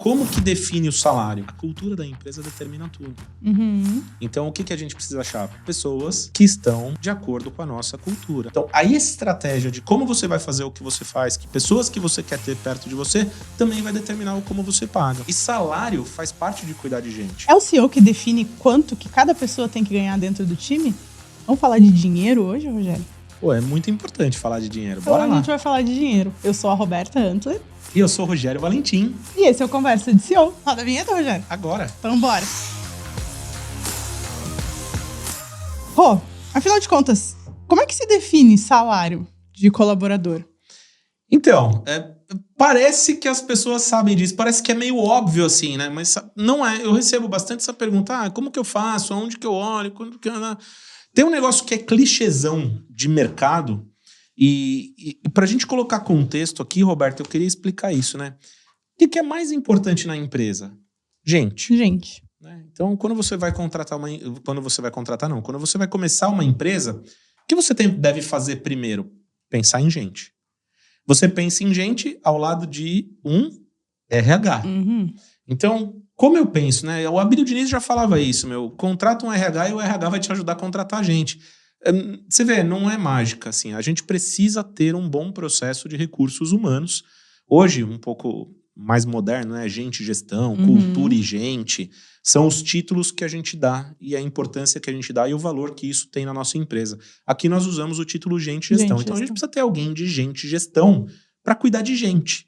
como que define o salário? A cultura da empresa determina tudo. Então, o que a gente precisa achar? Pessoas que estão de acordo com a nossa cultura. Então, aí essa estratégia de como você vai fazer o que você faz, que pessoas que você quer ter perto de você, também vai determinar o como você paga. E salário faz parte de cuidar de gente. É o CEO que define quanto que cada pessoa tem que ganhar dentro do time? Vamos falar de dinheiro hoje, Rogério? Pô, é muito importante falar de dinheiro. Então Bora lá. a gente vai falar de dinheiro. Eu sou a Roberta Antler. E eu sou o Rogério Valentim. E esse é o Conversa de CEO. Roda a vinheta, Rogério? Agora. Então bora. Rô, afinal de contas, como é que se define salário de colaborador? Então, parece que as pessoas sabem disso, parece que é meio óbvio assim, né? Mas não é. Eu recebo bastante essa pergunta, como que eu faço, aonde que eu olho, quando que eu... Tem um negócio que é clichêzão de mercado e pra gente colocar contexto aqui, Roberto, eu queria explicar isso, né? O que é mais importante na empresa? Gente. Né? Então, quando você vai contratar quando você vai começar uma empresa, o que você deve fazer primeiro? Pensar em gente. Você pensa em gente ao lado de um RH. Então, como eu penso, né? O Abílio Diniz já falava isso, contrata um RH e o RH vai te ajudar a contratar a gente. Você vê, não é mágica, assim. A gente precisa ter um bom processo de recursos humanos. Hoje, um pouco mais moderno, né? Gente, gestão, cultura e gente, são os títulos que a gente dá e a importância que a gente dá e o valor que isso tem na nossa empresa. Aqui nós usamos o título gente, gestão. Então a gente precisa ter alguém de gente, gestão, para cuidar de gente.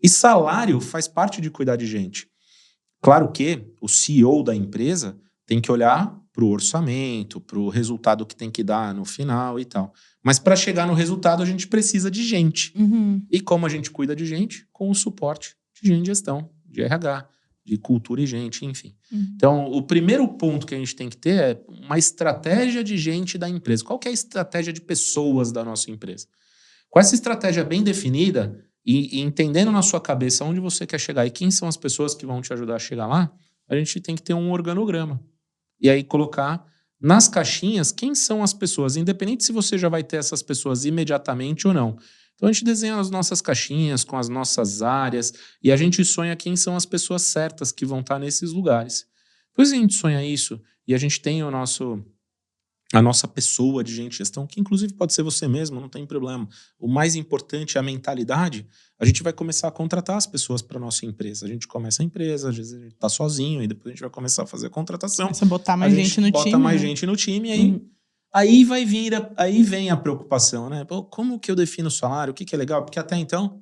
E salário faz parte de cuidar de gente. Claro que o CEO da empresa tem que olhar para o orçamento, para o resultado que tem que dar no final e tal. Mas para chegar no resultado, a gente precisa de gente. E como a gente cuida de gente? Com o suporte de gente de gestão, de RH, de cultura e gente, enfim. Então, o primeiro ponto que a gente tem que ter é uma estratégia de gente da empresa. Qual que é a estratégia de pessoas da nossa empresa? Com essa estratégia bem definida e entendendo na sua cabeça onde você quer chegar e quem são as pessoas que vão te ajudar a chegar lá, a gente tem que ter um organograma. E aí colocar nas caixinhas quem são as pessoas, independente se você já vai ter essas pessoas imediatamente ou não. Então a gente desenha as nossas caixinhas com as nossas áreas e a gente sonha quem são as pessoas certas que vão estar nesses lugares. Depois a gente sonha isso e a gente tem a nossa pessoa de gente de gestão, que inclusive pode ser você mesmo, não tem problema. O mais importante é a mentalidade. A gente vai começar a contratar as pessoas para a nossa empresa. A gente começa a empresa, às vezes a gente está sozinho, e depois a gente vai começar a fazer a contratação. Começa a botar mais gente no time. Bota mais gente no time, e aí vem a preocupação, né? Pô, como que eu defino o salário? O que é legal? Porque até então,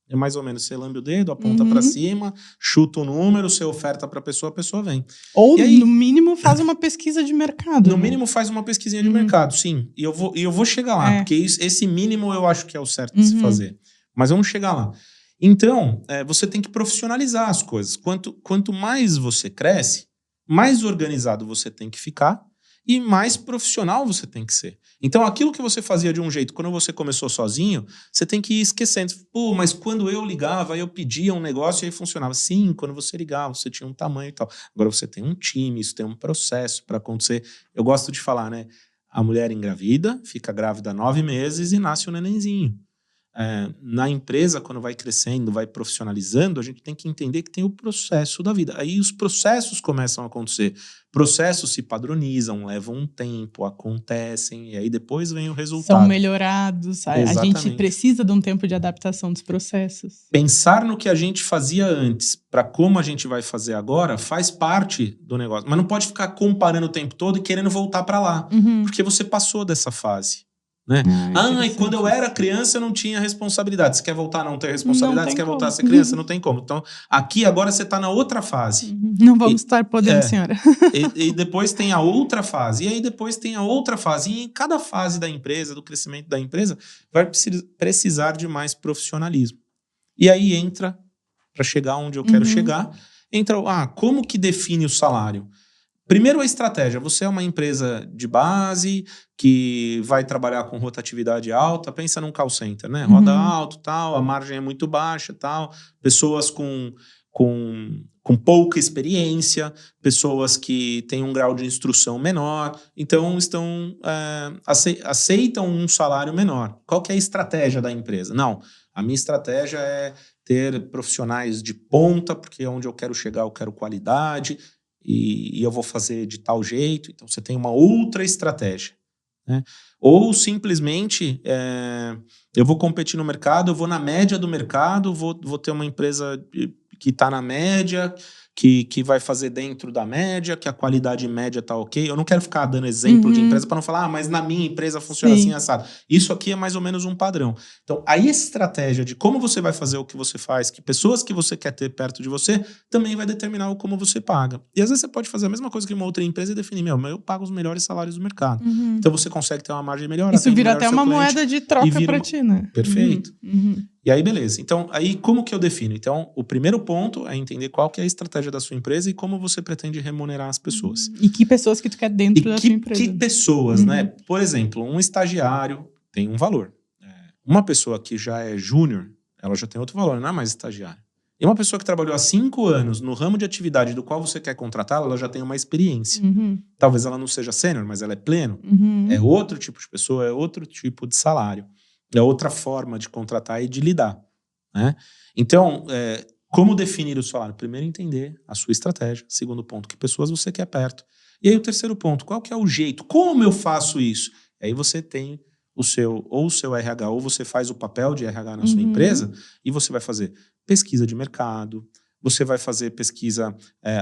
é mais ou menos, você lambe o dedo, aponta para cima, chuta o número, você oferta para a pessoa vem. Ou, no mínimo, faz uma pesquisa de mercado. No mínimo, faz uma pesquisinha de mercado, sim. E eu vou chegar lá, porque esse mínimo eu acho que é o certo de se fazer. Mas vamos chegar lá. Então, você tem que profissionalizar as coisas. Quanto mais você cresce, mais organizado você tem que ficar e mais profissional você tem que ser. Então, aquilo que você fazia de um jeito, quando você começou sozinho, você tem que ir esquecendo. Pô, mas quando eu ligava, eu pedia um negócio e aí funcionava. Sim, quando você ligava, você tinha um tamanho e tal. Agora você tem um time, isso tem um processo para acontecer. Eu gosto de falar, né? A mulher engravida, fica grávida 9 meses e nasce um nenenzinho. Na empresa, quando vai crescendo, vai profissionalizando, a gente tem que entender que tem o processo da vida. Aí os processos começam a acontecer. Processos se padronizam, levam um tempo, acontecem, e aí depois vem o resultado. São melhorados. A gente precisa de um tempo de adaptação dos processos. Pensar no que a gente fazia antes para como a gente vai fazer agora faz parte do negócio. Mas não pode ficar comparando o tempo todo e querendo voltar para lá. Porque você passou dessa fase. Né? E quando eu era criança eu não tinha responsabilidade. Você quer voltar a não ter responsabilidade? Você quer voltar a ser criança? Não tem como. Então, aqui agora você está na outra fase. Não vamos estar podendo, senhora. E depois tem a outra fase. E aí depois tem a outra fase. E em cada fase da empresa, do crescimento da empresa, vai precisar de mais profissionalismo. E aí entra, para chegar onde eu quero chegar, como que define o salário? Primeiro, a estratégia. Você é uma empresa de base que vai trabalhar com rotatividade alta. Pensa num call center, né? Roda alto, tal, a margem é muito baixa, tal. Pessoas com pouca experiência, pessoas que têm um grau de instrução menor. Então, aceitam um salário menor. Qual que é a estratégia da empresa? Não, a minha estratégia é ter profissionais de ponta, porque onde eu quero chegar eu quero qualidade e eu vou fazer de tal jeito. Então você tem uma outra estratégia, né? Ou simplesmente eu vou competir no mercado, eu vou na média do mercado, vou ter uma empresa que está na média, que vai fazer dentro da média, que a qualidade média está ok. Eu não quero ficar dando exemplo de empresa para não falar, mas na minha empresa funciona assim, assado. Isso aqui é mais ou menos um padrão. Então, aí essa estratégia de como você vai fazer o que você faz, que pessoas que você quer ter perto de você, também vai determinar o como você paga. E às vezes você pode fazer a mesma coisa que uma outra empresa e definir, eu pago os melhores salários do mercado. Então você consegue ter uma margem melhor. Isso vira até uma moeda de troca para ti, né? Perfeito. E aí, beleza. Então, aí como que eu defino? Então, o primeiro ponto é entender qual que é a estratégia da sua empresa e como você pretende remunerar as pessoas. E que pessoas que tu quer dentro da sua empresa. Que pessoas, né? Por exemplo, um estagiário tem um valor. Uma pessoa que já é júnior, ela já tem outro valor, não é mais estagiário. E uma pessoa que trabalhou há 5 anos no ramo de atividade do qual você quer contratá-la, ela já tem uma experiência. Talvez ela não seja sênior, mas ela é pleno. É outro tipo de pessoa, é outro tipo de salário. É outra forma de contratar e de lidar, né? Então, como definir o salário? Primeiro, entender a sua estratégia. Segundo ponto, que pessoas você quer perto. E aí o terceiro ponto, qual que é o jeito? Como eu faço isso? Aí você tem o seu RH, ou você faz o papel de RH na sua empresa e você vai fazer pesquisa de mercado, você vai fazer pesquisa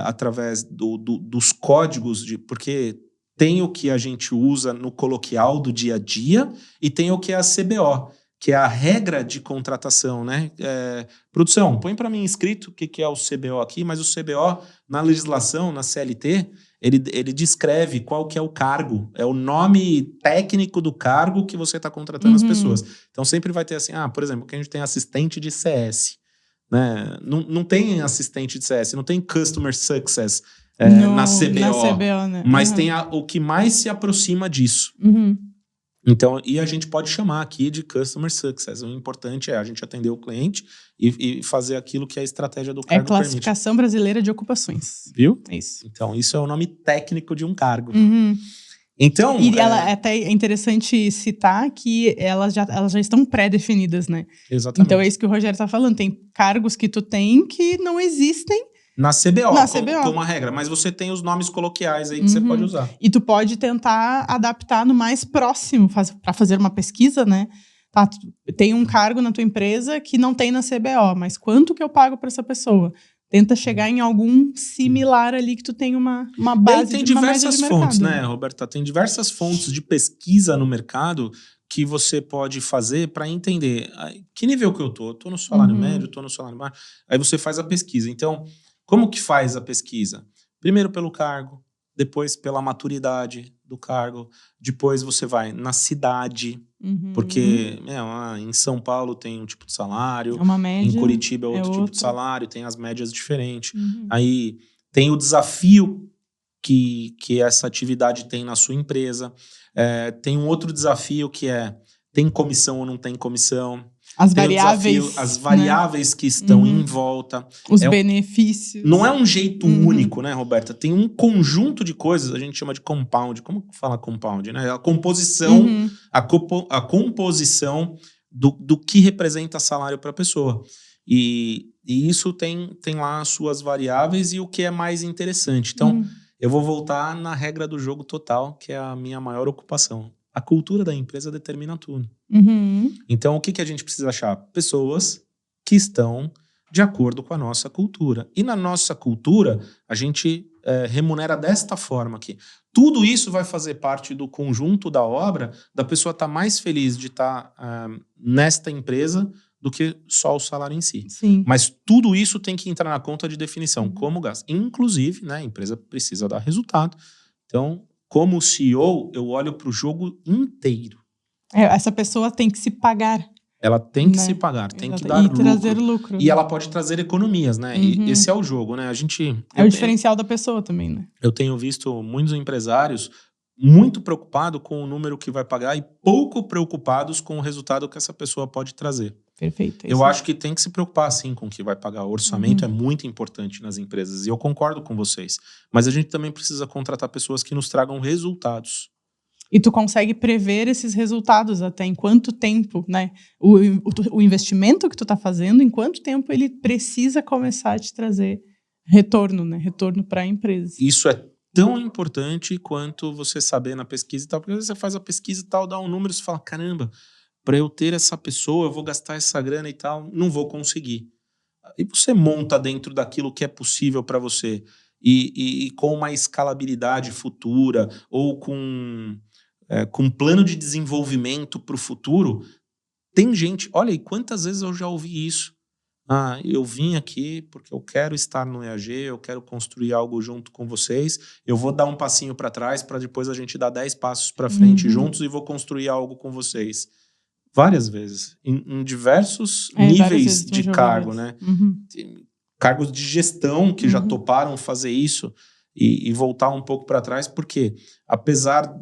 através dos códigos, porque tem o que a gente usa no coloquial do dia a dia e tem o que é a CBO, que é a regra de contratação, né? Produção, põe para mim escrito o que é o CBO aqui, mas o CBO, na legislação, na CLT, ele descreve qual que é o cargo, é o nome técnico do cargo que você está contratando as pessoas. Então sempre vai ter assim, por exemplo, que a gente tem assistente de CS, né? Não tem assistente de CS, não tem Customer Success na CBO, né? Mas tem o que mais se aproxima disso. Então, e a gente pode chamar aqui de Customer Success. O importante é a gente atender o cliente e fazer aquilo que a estratégia do cargo permite. É Classificação Brasileira de Ocupações. Viu? É isso. Então, isso é o nome técnico de um cargo. Então, e até é interessante citar que elas já estão pré-definidas, né? Exatamente. Então, é isso que o Rogério está falando. Tem cargos que tu tem que não existem na CBO, como a regra. Mas você tem os nomes coloquiais aí que você pode usar. E tu pode tentar adaptar no mais próximo, para fazer uma pesquisa, né? Tá, tem um cargo na tua empresa que não tem na CBO, mas quanto que eu pago para essa pessoa? Tenta chegar em algum similar ali que tu tem uma base tem de uma diversas média de fontes, mercado, né, Roberta? Tem diversas fontes de pesquisa no mercado que você pode fazer para entender que nível que eu tô. Eu tô no salário médio, tô no salário baixo. Aí você faz a pesquisa. Então, como que faz a pesquisa? Primeiro pelo cargo, depois pela maturidade do cargo, depois você vai na cidade, porque em São Paulo tem um tipo de salário, uma média, em Curitiba é outro tipo de salário, tem as médias diferentes. Aí tem o desafio que essa atividade tem na sua empresa. Tem um outro desafio que tem comissão ou não tem comissão. As variáveis, as variáveis, né, que estão em volta. Os benefícios. Não é um jeito único, né, Roberta? Tem um conjunto de coisas, a gente chama de compound. Como fala compound, né? A composição, a composição do que representa salário para a pessoa. E isso tem lá as suas variáveis e o que é mais interessante. Então, eu vou voltar na regra do jogo total, que é a minha maior ocupação. A cultura da empresa determina tudo. Então, o que a gente precisa achar? Pessoas que estão de acordo com a nossa cultura. E na nossa cultura, a gente remunera desta forma aqui. Tudo isso vai fazer parte do conjunto da obra da pessoa estar mais feliz de estar nesta empresa do que só o salário em si. Sim. Mas tudo isso tem que entrar na conta de definição, como gasto. Inclusive, né, a empresa precisa dar resultado. Então, como CEO, eu olho para o jogo inteiro. Essa pessoa tem que se pagar. Ela tem que se pagar, tem que dar lucro. E trazer lucro. E ela pode trazer economias, né? E esse é o jogo, né? É o diferencial da pessoa também, né? Eu tenho visto muitos empresários muito preocupados com o número que vai pagar e pouco preocupados com o resultado que essa pessoa pode trazer. Perfeito. Eu acho que tem que se preocupar, sim, com o que vai pagar. O orçamento é muito importante nas empresas. E eu concordo com vocês. Mas a gente também precisa contratar pessoas que nos tragam resultados. E tu consegue prever esses resultados até em quanto tempo, né? O investimento que tu tá fazendo, em quanto tempo ele precisa começar a te trazer retorno, né? Retorno para a empresa. Isso é tão importante quanto você saber na pesquisa e tal, porque às vezes você faz a pesquisa e tal, dá um número e você fala, caramba, para eu ter essa pessoa, eu vou gastar essa grana e tal, não vou conseguir. E você monta dentro daquilo que é possível para você e com uma escalabilidade futura ou com um plano de desenvolvimento para o futuro, tem gente, olha aí, quantas vezes eu já ouvi isso. Ah, eu vim aqui porque eu quero estar no EAG, eu quero construir algo junto com vocês, eu vou dar um passinho para trás para depois a gente dar 10 passos para frente juntos e vou construir algo com vocês. Várias vezes, em diversos níveis de cargo, né? Cargos de gestão que já toparam fazer isso e voltar um pouco para trás, porque apesar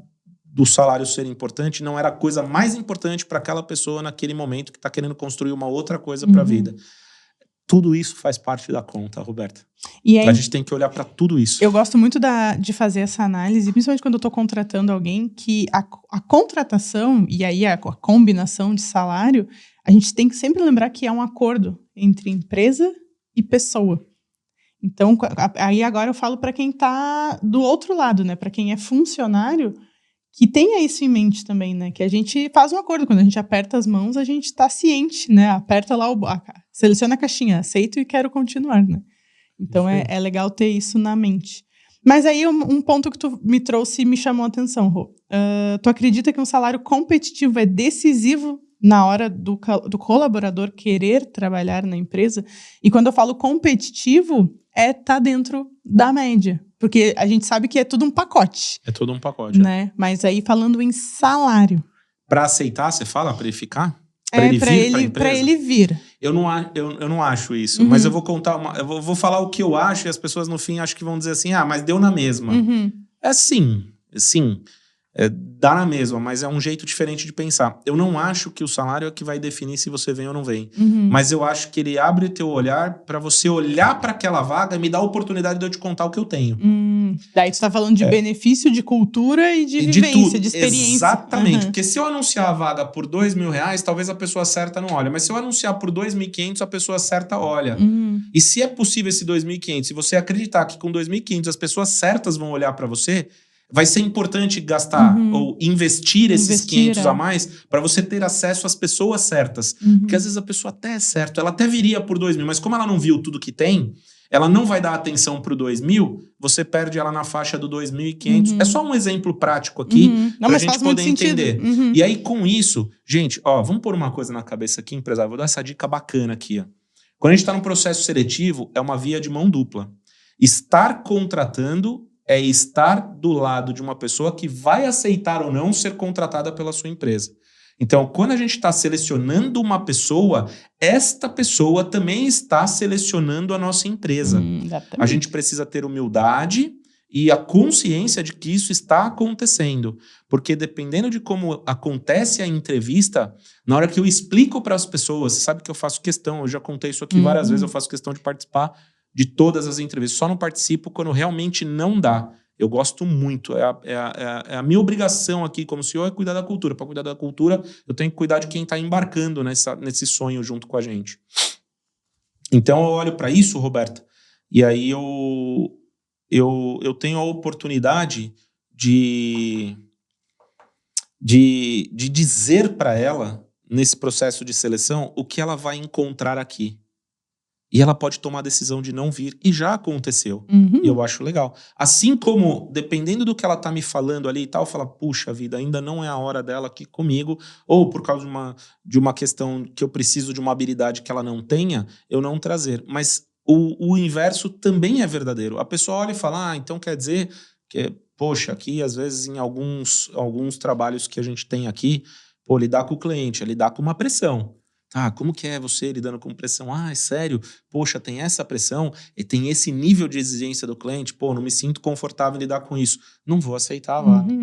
do salário ser importante, não era a coisa mais importante para aquela pessoa naquele momento que está querendo construir uma outra coisa para a vida. Tudo isso faz parte da conta, Roberta. E aí, a gente tem que olhar para tudo isso. Eu gosto muito de fazer essa análise, principalmente quando eu estou contratando alguém, que a contratação e aí a combinação de salário, a gente tem que sempre lembrar que é um acordo entre empresa e pessoa. Então, aí agora eu falo para quem está do outro lado, né? Para quem é funcionário, que tenha isso em mente também, né? Que a gente faz um acordo. Quando a gente aperta as mãos, a gente está ciente, né? Aperta lá, seleciona a caixinha, aceito e quero continuar, né? Então é legal ter isso na mente. Mas aí um ponto que tu me trouxe e me chamou a atenção, Rô. Tu acredita que um salário competitivo é decisivo na hora do colaborador querer trabalhar na empresa? E quando eu falo competitivo, tá dentro da média. Porque a gente sabe que é tudo um pacote. É tudo um pacote. Né? Mas aí falando em salário. Para aceitar, você fala? Para ele ficar? Para ele vir. Eu não acho isso. Mas eu vou contar eu vou falar o que eu acho e as pessoas no fim acho que vão dizer assim, mas deu na mesma. É sim. Dá na mesma, mas é um jeito diferente de pensar. Eu não acho que o salário é que vai definir se você vem ou não vem. Mas eu acho que ele abre o teu olhar para você olhar para aquela vaga e me dar a oportunidade de eu te contar o que eu tenho. Daí tu tá falando de benefício, de cultura e de vivência, de experiência. Exatamente. Porque se eu anunciar a vaga por R$2.000, talvez a pessoa certa não olhe. Mas se eu anunciar por 2.500, a pessoa certa olha. E se é possível esse 2.500, se você acreditar que com 2.500 as pessoas certas vão olhar para você, vai ser importante gastar ou investir esses 500 a mais para você ter acesso às pessoas certas. Porque às vezes a pessoa até é certa, ela até viria por 2.000, mas como ela não viu tudo que tem, ela não vai dar atenção para o 2.000, você perde ela na faixa do 2.500. É só um exemplo prático aqui para a gente poder entender. E aí com isso, gente, vamos pôr uma coisa na cabeça aqui, empresário, vou dar essa dica bacana aqui. Quando a gente está num processo seletivo, é uma via de mão dupla. Estar contratando é estar do lado de uma pessoa que vai aceitar ou não ser contratada pela sua empresa. Então, quando a gente está selecionando uma pessoa, esta pessoa também está selecionando a nossa empresa. A gente precisa ter humildade e a consciência de que isso está acontecendo. Porque dependendo de como acontece a entrevista, na hora que eu explico para as pessoas, você sabe que eu faço questão, eu já contei isso aqui várias vezes, eu faço questão de participar de todas as entrevistas. Só não participo quando realmente não dá. Eu gosto muito. É a minha obrigação aqui como CEO é cuidar da cultura. Para cuidar da cultura, eu tenho que cuidar de quem está embarcando nesse sonho junto com a gente. Então, eu olho para isso, Roberta, e aí eu tenho a oportunidade de dizer para ela, nesse processo de seleção, o que ela vai encontrar aqui. E ela pode tomar a decisão de não vir. E já aconteceu. E eu acho legal. Assim como, dependendo do que ela tá me falando ali e tal, fala, puxa vida, ainda não é a hora dela aqui comigo. Ou por causa de uma questão que eu preciso de uma habilidade que ela não tenha, eu não trazer. Mas o inverso também é verdadeiro. A pessoa olha e fala, então quer dizer que, poxa, aqui às vezes em alguns trabalhos que a gente tem aqui, lidar com o cliente, é lidar com uma pressão. Como que é você lidando com pressão? É sério? Poxa, tem essa pressão e tem esse nível de exigência do cliente. Não me sinto confortável em lidar com isso. Não vou aceitar a vaga.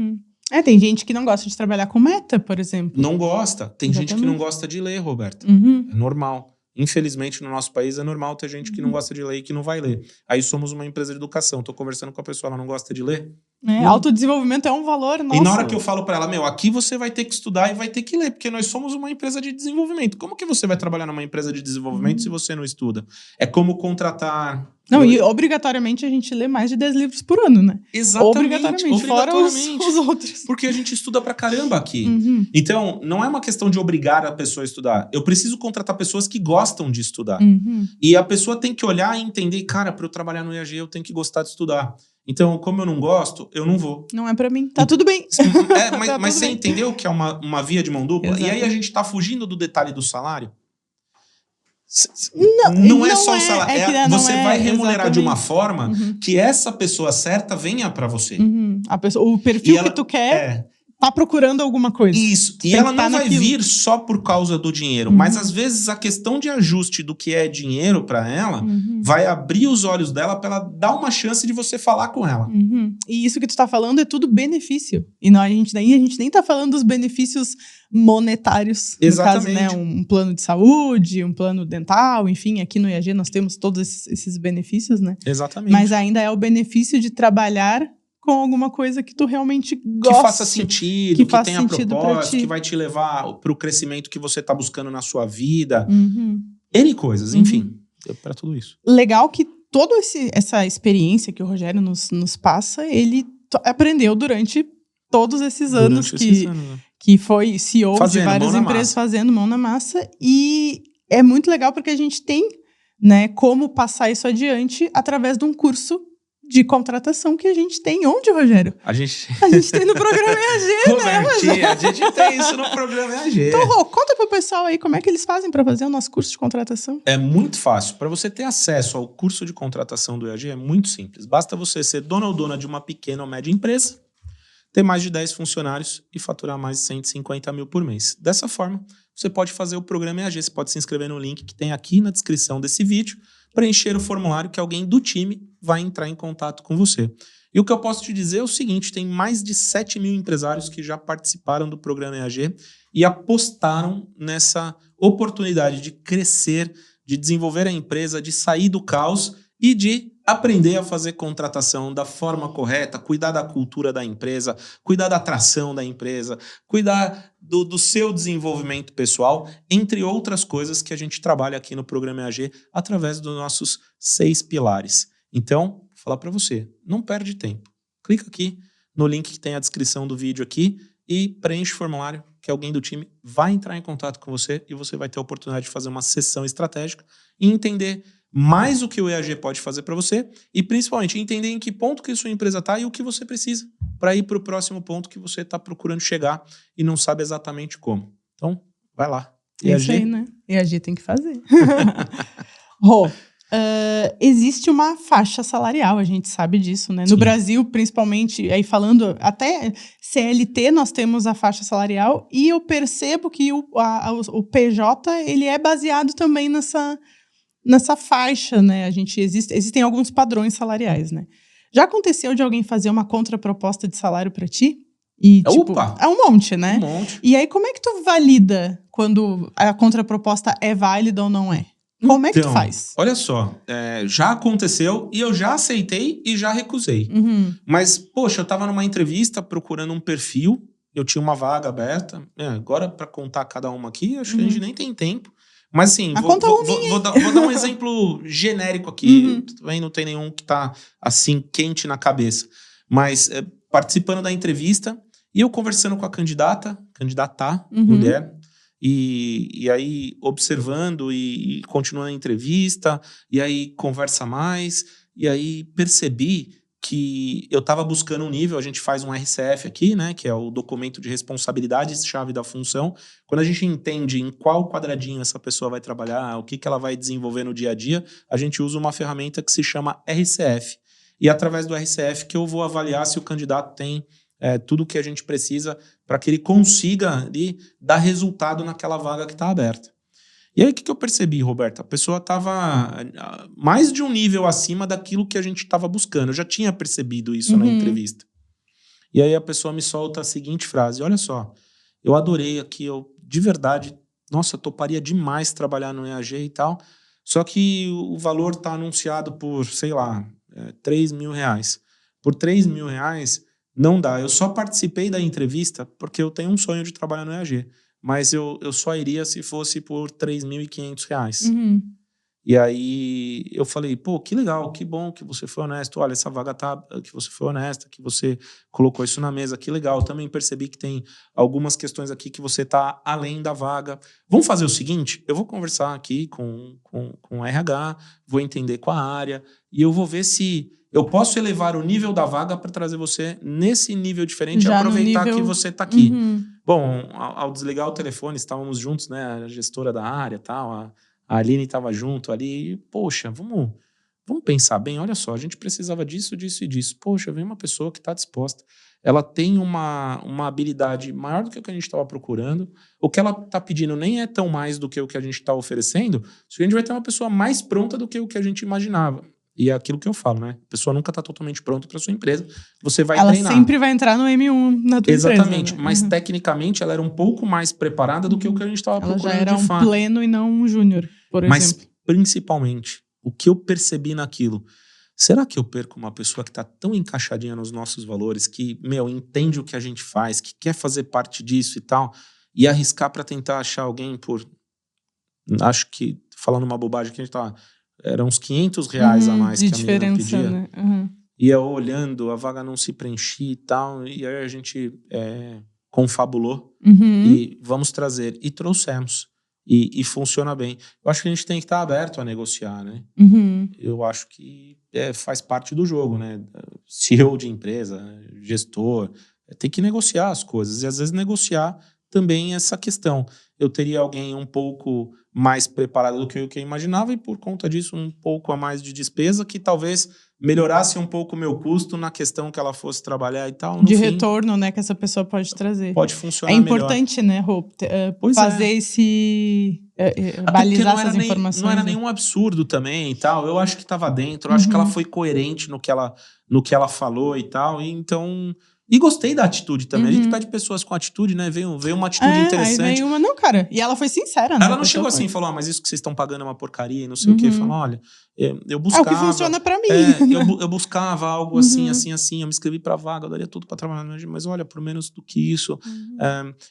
Tem gente que não gosta de trabalhar com meta, por exemplo. Não gosta. Tem gente que não gosta de ler, Roberta. É normal. Infelizmente, no nosso país, é normal ter gente que não gosta de ler e que não vai ler. Aí somos uma empresa de educação. Estou conversando com a pessoa, ela não gosta de ler. Autodesenvolvimento é um valor nosso. E na hora que eu falo para ela, aqui você vai ter que estudar e vai ter que ler, porque nós somos uma empresa de desenvolvimento. Como que você vai trabalhar numa empresa de desenvolvimento se você não estuda? É como contratar... E obrigatoriamente a gente lê mais de 10 livros por ano, né? Exatamente. Fora os outros. Porque a gente estuda pra caramba aqui. Então, não é uma questão de obrigar a pessoa a estudar. Eu preciso contratar pessoas que gostam de estudar. E a pessoa tem que olhar e entender, cara, para eu trabalhar no EAG eu tenho que gostar de estudar. Então, como eu não gosto, eu não vou. Não é pra mim. Tá tudo bem. Mas você entendeu que é uma via de mão dupla? Exato. E aí a gente tá fugindo do detalhe do salário? Não é só o salário. Você vai remunerar de uma forma que essa pessoa certa venha para você. O perfil que tu quer tá procurando alguma coisa. Isso. E ela não vai vir só por causa do dinheiro. Mas às vezes a questão de ajuste do que é dinheiro para ela vai abrir os olhos dela para ela dar uma chance de você falar com ela. E isso que tu tá falando é tudo benefício. E não, a gente nem tá falando dos benefícios monetários. Exatamente. No caso, né, um plano de saúde, um plano dental, enfim, aqui no IAG nós temos todos esses benefícios, né? Exatamente. Mas ainda é o benefício de trabalhar com alguma coisa que tu realmente gosta. Que faça sentido, que tenha propósito, ti. que vai te levar para o crescimento que você tá buscando na sua vida. N coisas, enfim. Para tudo isso. Legal que toda essa experiência que o Rogério nos passa, ele aprendeu durante todos esses anos que foi CEO de várias empresas fazendo mão na massa. E é muito legal porque a gente tem, né, como passar isso adiante através de um curso de contratação que a gente tem. Onde, Rogério? A gente tem no programa EAG, né, Rogério? A gente tem isso no programa EAG. Então, Rô, conta pro pessoal aí como é que eles fazem para fazer o nosso curso de contratação. É muito fácil. Para você ter acesso ao curso de contratação do EAG é muito simples. Basta você ser dono ou dona de uma pequena ou média empresa, ter mais de 10 funcionários e faturar mais de 150 mil por mês. Dessa forma, você pode fazer o programa EAG. Você pode se inscrever no link que tem aqui na descrição desse vídeo, preencher o formulário que alguém do time vai entrar em contato com você. E o que eu posso te dizer é o seguinte, tem mais de 7 mil empresários que já participaram do programa EAG e apostaram nessa oportunidade de crescer, de desenvolver a empresa, de sair do caos e de aprender a fazer contratação da forma correta, cuidar da cultura da empresa, cuidar da atração da empresa, cuidar do seu desenvolvimento pessoal, entre outras coisas que a gente trabalha aqui no programa EAG através dos nossos 6 pilares. Então, vou falar para você, não perde tempo. Clica aqui no link que tem a descrição do vídeo aqui e preenche o formulário que alguém do time vai entrar em contato com você e você vai ter a oportunidade de fazer uma sessão estratégica e entender mais o que o EAG pode fazer para você e principalmente entender em que ponto que a sua empresa está e o que você precisa para ir para o próximo ponto que você está procurando chegar e não sabe exatamente como. Então, vai lá. EAG. Isso aí, né? EAG tem que fazer. Rô, existe uma faixa salarial, a gente sabe disso, né? No Brasil, principalmente, aí falando até CLT, nós temos a faixa salarial e eu percebo que o PJ, ele é baseado também nessa faixa, né? Existem alguns padrões salariais, né? Já aconteceu de alguém fazer uma contraproposta de salário para ti? E, Opa! É um monte, né? Um monte. E aí, como é que tu valida quando a contraproposta é válida ou não é? Como é que tu faz? Olha só, já aconteceu e eu já aceitei e já recusei. Mas, poxa, eu tava numa entrevista procurando um perfil, eu tinha uma vaga aberta. Agora, para contar cada uma aqui, acho que a gente nem tem tempo. Mas assim, vou dar um exemplo genérico aqui. Também não tem nenhum que tá assim quente na cabeça. Mas participando da entrevista e eu conversando com a candidata, mulher, e aí observando e continuando a entrevista, e aí conversa mais, e aí percebi que eu estava buscando um nível, a gente faz um RCF aqui, né, que é o documento de responsabilidade-chave da função. Quando a gente entende em qual quadradinho essa pessoa vai trabalhar, o que ela vai desenvolver no dia a dia, a gente usa uma ferramenta que se chama RCF. E através do RCF que eu vou avaliar se o candidato tem tudo o que a gente precisa para que ele consiga ali, dar resultado naquela vaga que está aberta. E aí, o que eu percebi, Roberta? A pessoa estava mais de um nível acima daquilo que a gente estava buscando. Eu já tinha percebido isso na entrevista. E aí a pessoa me solta a seguinte frase: olha só, eu adorei aqui, eu de verdade, nossa, toparia demais trabalhar no EAG e tal, só que o valor está anunciado por, sei lá, R$3.000. Por R$3.000, Não dá. Eu só participei da entrevista porque eu tenho um sonho de trabalhar no EAG. Mas eu só iria se fosse por R$3.500. Uhum. E aí eu falei, pô, que legal, que bom que você foi honesto. Olha, essa vaga que você foi honesta, que você colocou isso na mesa, que legal. Eu também percebi que tem algumas questões aqui que você tá além da vaga. Vamos fazer o seguinte, eu vou conversar aqui com o RH, vou entender com a área e eu vou ver se eu posso elevar o nível da vaga para trazer você nesse nível diferente e aproveitar que você tá aqui. Uhum. Bom, ao desligar o telefone, estávamos juntos, né? A gestora da área e tal, a Aline estava junto ali. E, poxa, vamos pensar bem. Olha só, a gente precisava disso, disso e disso. Poxa, vem uma pessoa que está disposta. Ela tem uma habilidade maior do que o que a gente estava procurando. O que ela está pedindo nem é tão mais do que o que a gente está oferecendo. A gente vai ter uma pessoa mais pronta do que o que a gente imaginava. E é aquilo que eu falo, né? A pessoa nunca está totalmente pronta para sua empresa. Você vai treinar. Ela sempre vai entrar no M1 na tua empresa. Exatamente. Mas tecnicamente ela era um pouco mais preparada do que o que a gente estava procurando. Ela já era de fato. Pleno e não um júnior, por exemplo. Mas principalmente, o que eu percebi naquilo, será que eu perco uma pessoa que está tão encaixadinha nos nossos valores, que, entende o que a gente faz, que quer fazer parte disso e tal, e arriscar para tentar achar alguém por... Acho que, falando uma bobagem que a gente tava... Eram uns R$500 a mais de que a menina pedia. Né? E eu olhando, a vaga não se preenchia e tal, e aí a gente confabulou e vamos trazer. E trouxemos. E funciona bem. Eu acho que a gente tem que estar aberto a negociar, né? Eu acho que faz parte do jogo, né? CEO de empresa, gestor, tem que negociar as coisas. E às vezes negociar também essa questão. Eu teria alguém um pouco mais preparado do que eu imaginava e por conta disso um pouco a mais de despesa que talvez melhorasse um pouco o meu custo na questão que ela fosse trabalhar e tal. De retorno, né, que essa pessoa pode trazer. Pode funcionar melhor. É importante, né, Rô, fazer esse... balizar essas informações. Não era nenhum absurdo também e tal. Eu acho que estava dentro. Eu acho que ela foi coerente no que ela falou e tal. E então... E gostei da atitude também. A gente pede pessoas com atitude, né? Veio uma atitude interessante. Aí veio uma, não, cara. E ela foi sincera, né? Ela não chegou assim e falou, mas isso que vocês estão pagando é uma porcaria e não sei o quê. Falou, olha, eu buscava... É o que funciona pra mim. Eu buscava algo assim. Eu me inscrevi pra vaga, eu daria tudo pra trabalhar no EAG, mas olha, por menos do que isso,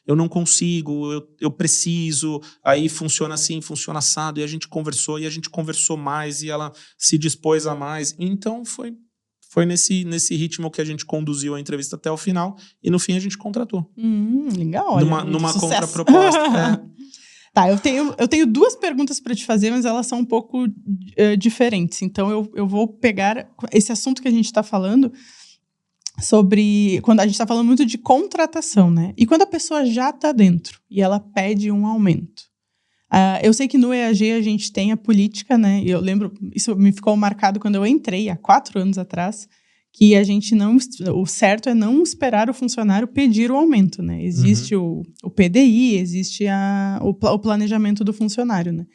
eu não consigo, eu preciso. Aí funciona assim, funciona assado. E a gente conversou mais e ela se dispôs a mais. Então foi nesse ritmo que a gente conduziu a entrevista até o final e no fim a gente contratou. Legal, olha. Numa contraproposta. Tá, eu tenho duas perguntas para te fazer, mas elas são um pouco diferentes. Então eu vou pegar esse assunto que a gente está falando sobre... Quando a gente está falando muito de contratação, né? E quando a pessoa já está dentro e ela pede um aumento. Eu sei que no EAG a gente tem a política, né? Eu lembro, isso me ficou marcado quando eu entrei, há 4 anos atrás, que a gente não... O certo é não esperar o funcionário pedir o aumento, né? Existe o PDI, existe o planejamento do funcionário, né?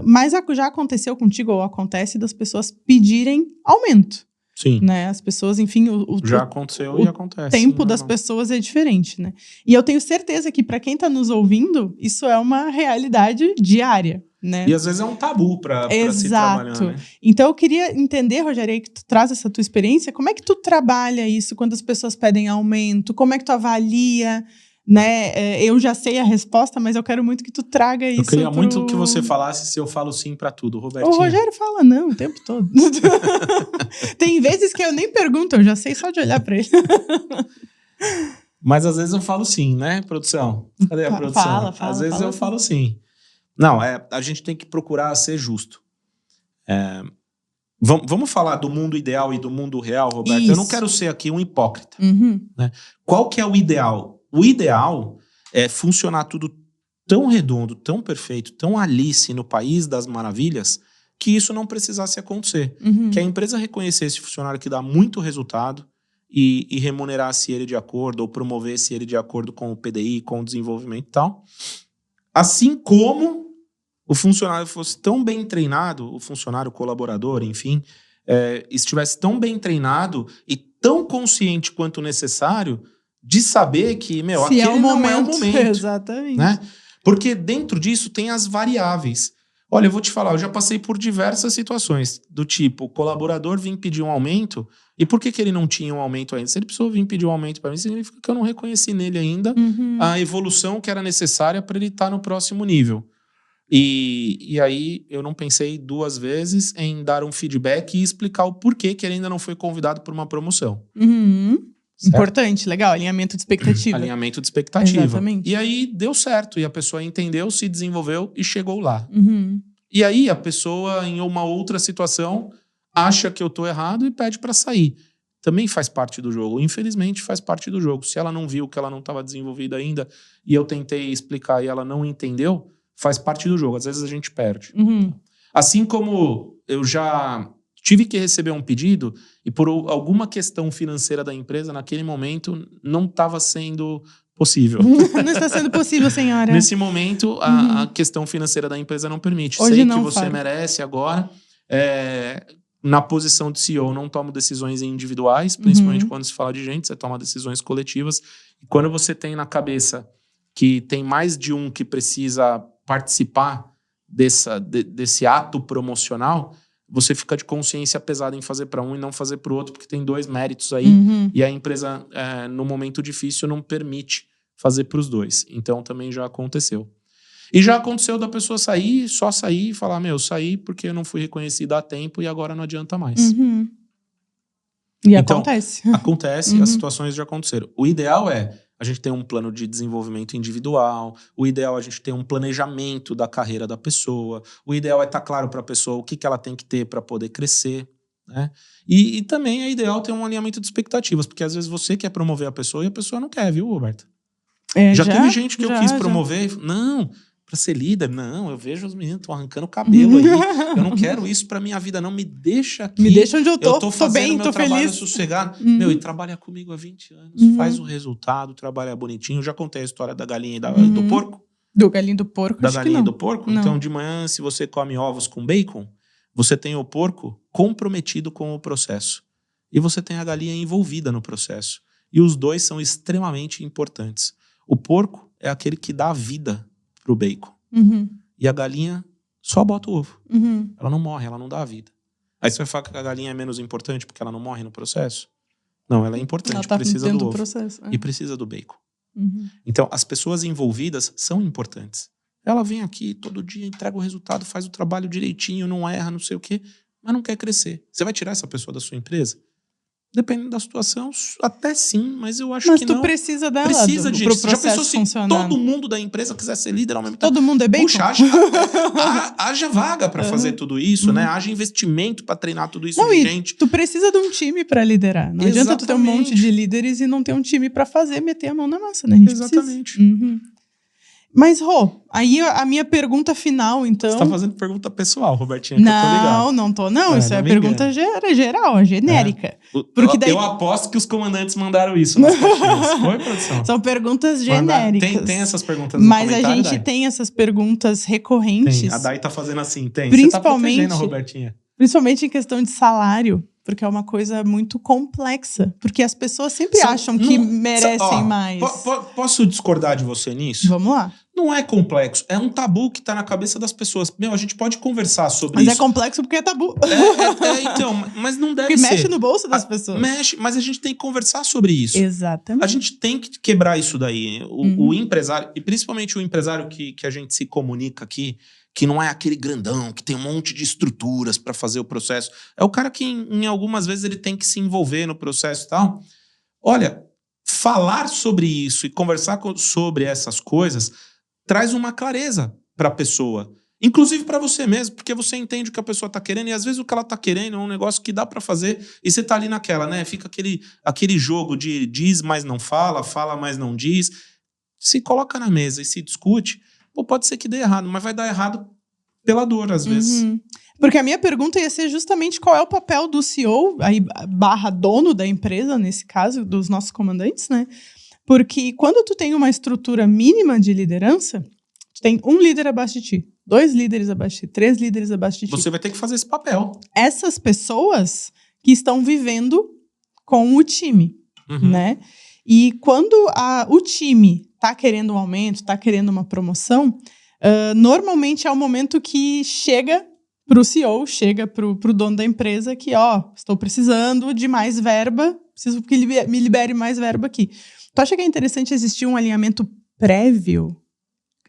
Mas já aconteceu contigo, ou acontece, das pessoas pedirem aumento. Sim. Né? As pessoas, enfim... Já aconteceu e acontece. O tempo das pessoas é diferente, né? E eu tenho certeza que para quem está nos ouvindo, isso é uma realidade diária, né? E às vezes é um tabu para se trabalhar, né? Então eu queria entender, Rogério, aí que tu traz essa tua experiência, como é que tu trabalha isso quando as pessoas pedem aumento? Como é que tu avalia... Né? Eu já sei a resposta, mas eu quero muito que tu traga isso. Eu queria muito que você falasse se eu falo sim pra tudo, Robertinho. O Rogério fala não o tempo todo. Tem vezes que eu nem pergunto, eu já sei só de olhar pra ele. Mas às vezes eu falo sim, né, produção? Cadê a produção? Fala, às vezes eu assim. falo sim. Não, a gente tem que procurar ser justo. Vamos falar do mundo ideal e do mundo real, Roberto? Isso. Eu não quero ser aqui um hipócrita. Né? Qual que é o ideal? O ideal é funcionar tudo tão redondo, tão perfeito, tão Alice no País das Maravilhas, que isso não precisasse acontecer. Que a empresa reconhecesse o funcionário que dá muito resultado e remunerasse ele de acordo, ou promovesse ele de acordo com o PDI, com o desenvolvimento e tal. Assim como o funcionário fosse tão bem treinado, o funcionário colaborador, enfim, estivesse tão bem treinado e tão consciente quanto necessário de saber que, aquele não é o momento. Exatamente. Né? Porque dentro disso tem as variáveis. Olha, eu vou te falar, eu já passei por diversas situações, do tipo, o colaborador vir pedir um aumento, e por que ele não tinha um aumento ainda? Se ele precisou vir pedir um aumento para mim, significa que eu não reconheci nele ainda a evolução que era necessária para ele estar no próximo nível. E aí eu não pensei 2 vezes em dar um feedback e explicar o porquê que ele ainda não foi convidado por uma promoção. Importante, legal, alinhamento de expectativa. Alinhamento de expectativa. Exatamente. E aí deu certo, e a pessoa entendeu, se desenvolveu e chegou lá. E aí a pessoa, em uma outra situação, acha que eu tô errado e pede para sair. Também faz parte do jogo. Infelizmente, faz parte do jogo. Se ela não viu que ela não estava desenvolvida ainda e eu tentei explicar e ela não entendeu, faz parte do jogo. Às vezes a gente perde. Assim como eu já tive que receber um pedido e por alguma questão financeira da empresa, naquele momento, não estava sendo possível. Não está sendo possível, senhora. Nesse momento, a questão financeira da empresa não permite. Hoje Sei não, que você Fábio. merece agora. Na posição de CEO, não tomo decisões individuais, principalmente quando se fala de gente, você toma decisões coletivas. E quando você tem na cabeça que tem mais de um que precisa participar desse ato promocional, você fica de consciência pesada em fazer para um e não fazer para o outro, porque tem 2 méritos aí. E a empresa, no momento difícil, não permite fazer para os 2. Então, também já aconteceu. E já aconteceu da pessoa sair, só sair e falar, saí porque eu não fui reconhecida a tempo e agora não adianta mais. E então, acontece. Acontece, as situações já aconteceram. O ideal é a gente ter um plano de desenvolvimento individual, o ideal é a gente ter um planejamento da carreira da pessoa, o ideal é estar claro para a pessoa o que ela tem que ter para poder crescer, né? E também é ideal ter um alinhamento de expectativas, porque às vezes você quer promover a pessoa e a pessoa não quer, viu, Roberta? Já teve gente que eu quis promover e não, para ser líder, não, eu vejo os meninos estão arrancando o cabelo aí, eu não quero isso pra minha vida, não, me deixa aqui. Me deixa onde eu tô fazendo bem, meu tô trabalho feliz. Sossegado. E trabalha comigo há 20 anos, faz o resultado, trabalha bonitinho. Já contei a história da galinha e do porco? Do galinho do porco, da acho galinha que e não. do porco? Não. Então, de manhã, se você come ovos com bacon, você tem o porco comprometido com o processo. E você tem a galinha envolvida no processo. E os 2 são extremamente importantes. O porco é aquele que dá a vida pro bacon. E a galinha só bota o ovo. Ela não morre, ela não dá a vida. Aí você vai falar que a galinha é menos importante porque ela não morre no processo? Não, ela é importante, ela tá precisa do ovo. Processo, e precisa do bacon. Então, as pessoas envolvidas são importantes. Ela vem aqui todo dia, entrega o resultado, faz o trabalho direitinho, não erra, não sei o quê, mas não quer crescer. Você vai tirar essa pessoa da sua empresa? Dependendo da situação, até sim, mas eu acho que não. Mas tu precisa dela Precisa pro disso. Já processo pensou se funcionar? todo mundo da empresa quiser ser líder ao mesmo tempo? Todo mundo é bacon? Puxa, haja vaga para fazer tudo isso, né? Haja investimento para treinar tudo isso de gente. Tu precisa de um time para liderar. Não adianta tu ter um monte de líderes e não ter um time para fazer, meter a mão na massa, né? A gente Exatamente. Mas, Rô, aí a minha pergunta final, então... Você tá fazendo pergunta pessoal, Robertinha, que eu tô ligado. Não tô, não. Isso é pergunta geral, genérica. Porque daí... Eu aposto que os comandantes mandaram isso nas caixinhas. Foi, produção? São perguntas genéricas. Tem essas perguntas no mas comentário, a gente tem essas perguntas recorrentes. Tem. A Dai tá fazendo assim, tem. Principalmente, você tá protegendo a Robertinha. Principalmente em questão de salário. Porque é uma coisa muito complexa. Porque as pessoas sempre acham que merecem mais. Posso discordar de você nisso? Vamos lá. Não é complexo. É um tabu que tá na cabeça das pessoas. A gente pode conversar sobre isso. Mas é complexo porque é tabu. Então, mas não deve porque ser. Porque mexe no bolso das pessoas. Mexe, mas a gente tem que conversar sobre isso. Exatamente. A gente tem que quebrar isso daí. O empresário, e principalmente o empresário que a gente se comunica aqui, que não é aquele grandão, que tem um monte de estruturas para fazer o processo. É o cara que, em algumas vezes, ele tem que se envolver no processo e tal. Olha, falar sobre isso e conversar sobre essas coisas traz uma clareza para a pessoa. Inclusive para você mesmo, porque você entende o que a pessoa está querendo e às vezes o que ela está querendo é um negócio que dá para fazer e você tá ali naquela, né? Fica aquele jogo de diz, mas não fala, fala, mas não diz. Se coloca na mesa e se discute, pode ser que dê errado, mas vai dar errado pela dor, às vezes. Porque a minha pergunta ia ser justamente qual é o papel do CEO, aí, / dono da empresa, nesse caso, dos nossos comandantes, né? Porque quando tu tem uma estrutura mínima de liderança, tu tem um líder abaixo de ti, 2 líderes abaixo de ti, 3 líderes abaixo de ti. Você vai ter que fazer esse papel. Essas pessoas que estão vivendo com o time, né? E quando o time tá querendo um aumento, tá querendo uma promoção, normalmente é o momento que chega para o CEO, chega para o dono da empresa que, estou precisando de mais verba, preciso que ele me libere mais verba aqui. Tu acha que é interessante existir um alinhamento prévio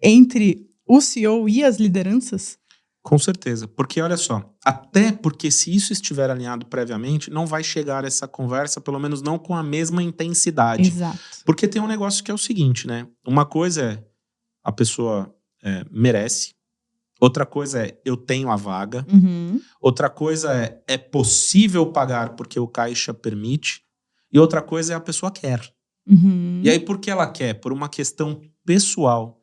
entre o CEO e as lideranças? Com certeza, porque olha só, até porque se isso estiver alinhado previamente, não vai chegar essa conversa, pelo menos não com a mesma intensidade. Exato. Porque tem um negócio que é o seguinte, né? Uma coisa é a pessoa merece, outra coisa é eu tenho a vaga, outra coisa é possível pagar porque o caixa permite, e outra coisa é a pessoa quer. E aí por que ela quer? Por uma questão pessoal.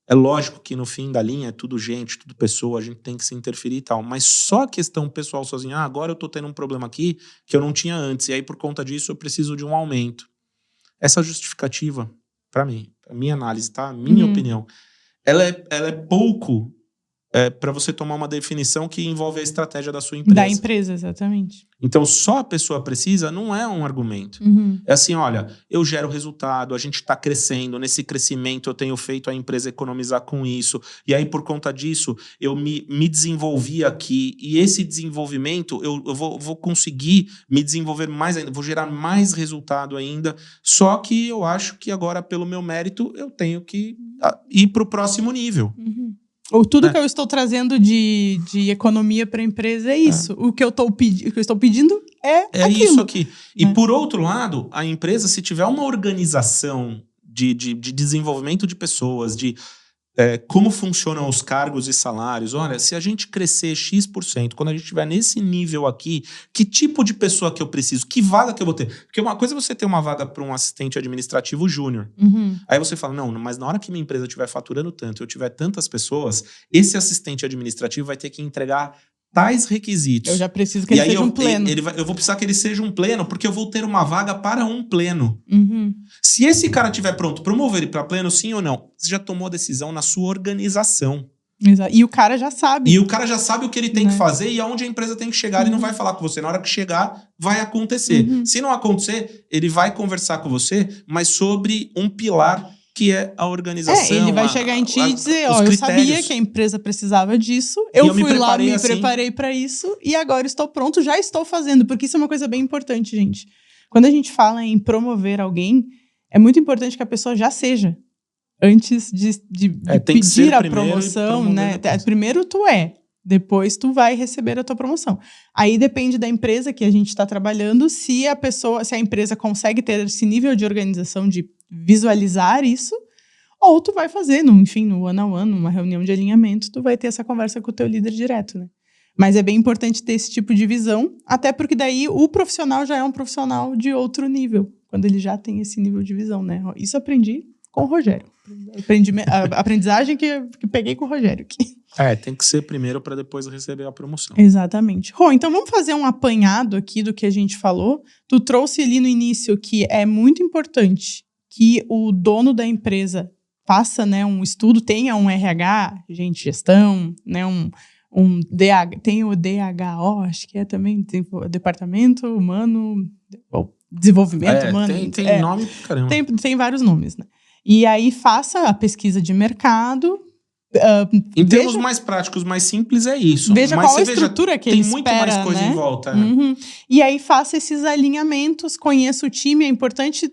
É lógico que no fim da linha é tudo gente, tudo pessoa, a gente tem que se interferir e tal, mas só a questão pessoal sozinha, agora eu tô tendo um problema aqui que eu não tinha antes, e aí por conta disso eu preciso de um aumento. Essa justificativa, para mim, a minha análise, tá? A minha opinião, ela é pouco para você tomar uma definição que envolve a estratégia da sua empresa. Da empresa, exatamente. Então, só a pessoa precisa não é um argumento. É assim, olha, eu gero resultado, a gente está crescendo, nesse crescimento eu tenho feito a empresa economizar com isso, e aí por conta disso eu me desenvolvi aqui, e esse desenvolvimento eu vou conseguir me desenvolver mais ainda, vou gerar mais resultado ainda, só que eu acho que agora, pelo meu mérito, eu tenho que ir para o próximo nível. Ou tudo que eu estou trazendo de economia para a empresa é isso. O que eu estou pedindo é aquilo. Isso aqui. E por outro lado, a empresa, se tiver uma organização de desenvolvimento de pessoas, de como funcionam os cargos e salários, olha, se a gente crescer X%, quando a gente estiver nesse nível aqui, que tipo de pessoa que eu preciso? Que vaga que eu vou ter? Porque uma coisa é você ter uma vaga para um assistente administrativo júnior. Aí você fala, não, mas na hora que minha empresa estiver faturando tanto, eu tiver tantas pessoas, esse assistente administrativo vai ter que entregar tais requisitos. Eu já preciso que ele seja um pleno. Eu vou precisar que ele seja um pleno, porque eu vou ter uma vaga para um pleno. Se esse cara estiver pronto, promover ele para pleno, sim ou não? Você já tomou a decisão na sua organização. Exato. E o cara já sabe. E o cara já sabe o que ele tem que fazer e aonde a empresa tem que chegar. Ele não vai falar com você. Na hora que chegar, vai acontecer. Se não acontecer, ele vai conversar com você, mas sobre um pilar que é a organização. Ele vai chegar em ti e dizer, eu sabia que a empresa precisava disso, eu fui lá, me preparei para isso e agora estou pronto, já estou fazendo, porque isso é uma coisa bem importante, gente. Quando a gente fala em promover alguém, é muito importante que a pessoa já seja, antes de pedir a promoção, né? Primeiro tu depois tu vai receber a tua promoção. Aí depende da empresa que a gente está trabalhando, se a empresa consegue ter esse nível de organização de visualizar isso, ou tu vai fazer, no one-on-one, numa reunião de alinhamento, tu vai ter essa conversa com o teu líder direto, né? Mas é bem importante ter esse tipo de visão, até porque daí o profissional já é um profissional de outro nível, quando ele já tem esse nível de visão, né? Isso eu aprendi com o Rogério. A aprendizagem que peguei com o Rogério aqui. Tem que ser primeiro para depois receber a promoção. Exatamente. Rô, então vamos fazer um apanhado aqui do que a gente falou. Tu trouxe ali no início que é muito importante que o dono da empresa faça, né, um estudo, tenha um RH, gestão, né, tem o DHO, acho que também, tem o Departamento Humano, Desenvolvimento Humano. Tem nome, caramba. Tem vários nomes, né? E aí faça a pesquisa de mercado. Em termos mais práticos, mais simples, é isso. Veja qual a estrutura que ele espera, tem muito mais coisa em volta. E aí faça esses alinhamentos, conheça o time, é importante.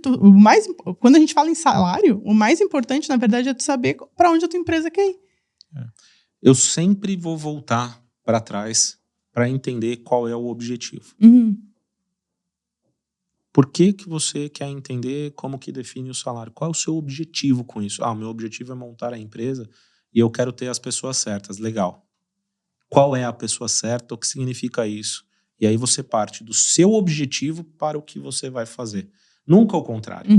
Quando a gente fala em salário, o mais importante, na verdade, é tu saber para onde a tua empresa quer ir. Eu sempre vou voltar para trás para entender qual é o objetivo. Por que você quer entender como que define o salário? Qual é o seu objetivo com isso? O meu objetivo é montar a empresa e eu quero ter as pessoas certas. Legal. Qual é a pessoa certa? O que significa isso? E aí você parte do seu objetivo para o que você vai fazer. Nunca o contrário.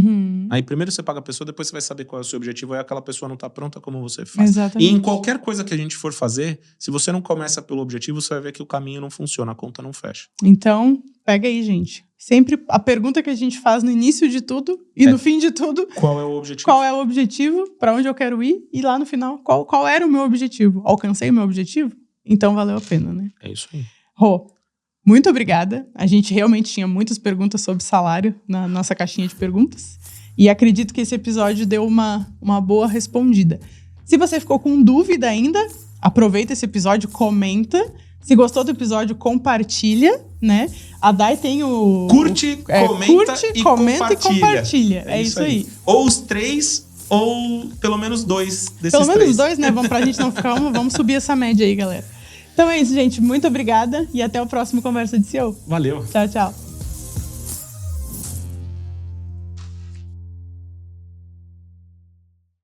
Aí primeiro você paga a pessoa, depois você vai saber qual é o seu objetivo. Aí aquela pessoa não está pronta, como você faz. Exatamente. E em qualquer coisa que a gente for fazer, se você não começa pelo objetivo, você vai ver que o caminho não funciona, a conta não fecha. Então, pega aí, gente. Sempre a pergunta que a gente faz no início de tudo e no fim de tudo. Qual é o objetivo? Qual é o objetivo? Para onde eu quero ir? E lá no final, qual era o meu objetivo? Alcancei o meu objetivo? Então valeu a pena, né? É isso aí. Rô, muito obrigada. A gente realmente tinha muitas perguntas sobre salário na nossa caixinha de perguntas. E acredito que esse episódio deu uma boa respondida. Se você ficou com dúvida ainda, aproveita esse episódio, comenta. Se gostou do episódio, compartilha, né? A Dai tem o... Curte, comenta e compartilha. É isso aí. Ou os 3, ou pelo menos 2 desses 3. Pelo menos 2, né? Pra gente não ficar vamos subir essa média aí, galera. Então é isso, gente. Muito obrigada e até o próximo Conversa de CEO. Valeu. Tchau, tchau.